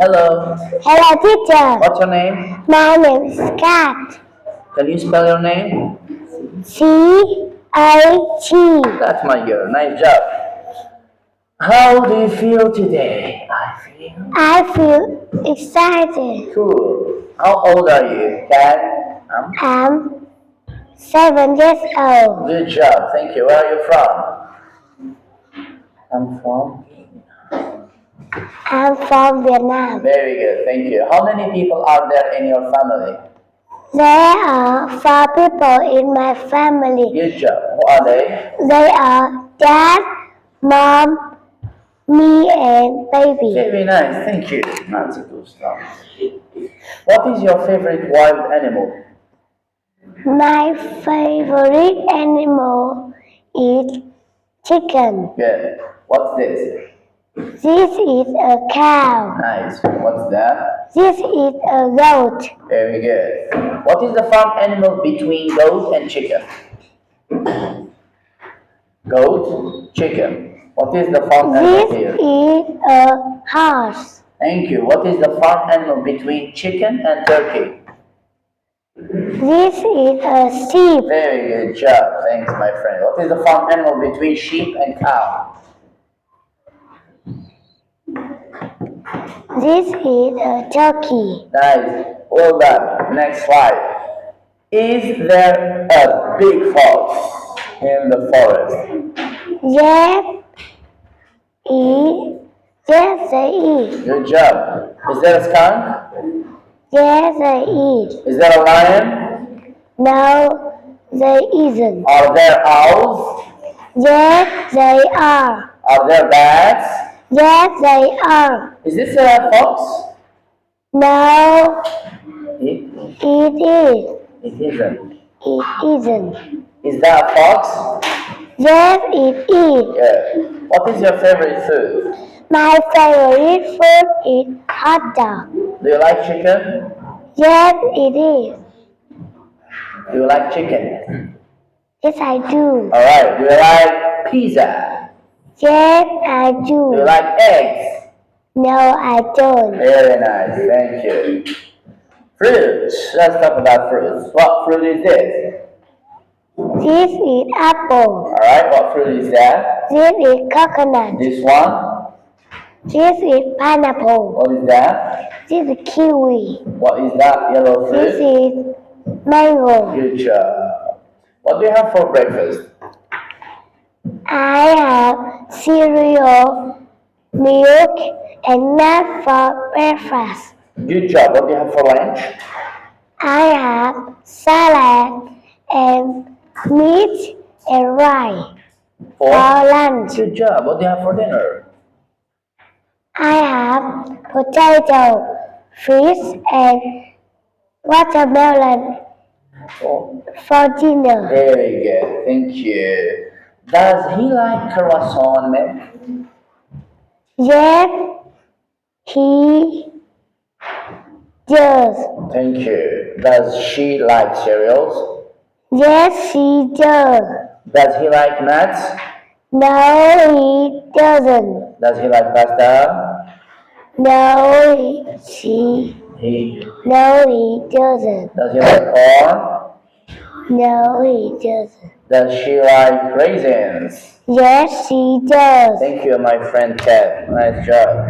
Hello. Hello, teacher. What's your name? My name is Kat. Can you spell your name? C-A-T. That's my girl. Nice job. How do you feel today? I feel excited. Cool. How old are you, Kat? I'm 7 years old. Good job. Thank you. Where are you from? I'm from. I'm from Vietnam. Very good. Thank you. How many people are there in your family? There are 4 people in my family. Good job. Who are they? They are Dad, Mom, me, and baby. Very nice. Thank you. That's a good stuff. What is your favorite wild animal? My favorite animal is chicken. Good. What's this? This is a cow. Nice. What's that? This is a goat. Very good. What is the farm animal between goat and chicken? Goat, chicken. What is the farm animal This here? is a horse. Thank you. What is the farm animal between chicken and turkey? This is a sheep. Very good job. Thanks, my friend. What is the farm animal between sheep and cow? This is a turkey. Nice. Well done. Next slide. Is there a big fox in the forest? Yes, yes, they is. Good job. Is there a skunk? Yes, they is. Is there a lion? No, they isn't. Are there owls? Yes, they are. Are there bats? Yes, they are. Is this a fox? No, It, it is. it isn't. It isn't. Is that a fox? Yes, it is. Yeah. What is your favorite food? My favorite food is hot dog. Do you like chicken? Yes, it is. Do you like chicken? Yes, I do. Alright. Do you like pizza? Yes, I Do you do. like eggs? No, I don't. Very nice. Thank you. Fruits. Let's talk about fruits. What fruit is this? This is apple. Alright. What fruit is that? This is coconut. This one? This is pineapple. What is that? This is kiwi. What is that yellow This fruit? is mango. Good job. What do you have for breakfast? I have cereal, milk, and nuts for breakfast. Good job. What do you have for lunch? I have salad and meat and rice for lunch. Good job. What do you have for dinner? I have potato, fish, and watermelon Oh, for dinner. very good. Thank you. Does he like croissant milk? Yes, he does. Thank you. Does she like cereals? Yes, she does. Does he like nuts? No, he doesn't. Does he like pasta? No, he doesn't. Does he like corn? No, he doesn't. Does she like raisins? Yes, she does. Thank you, my friend Ted. Nice job.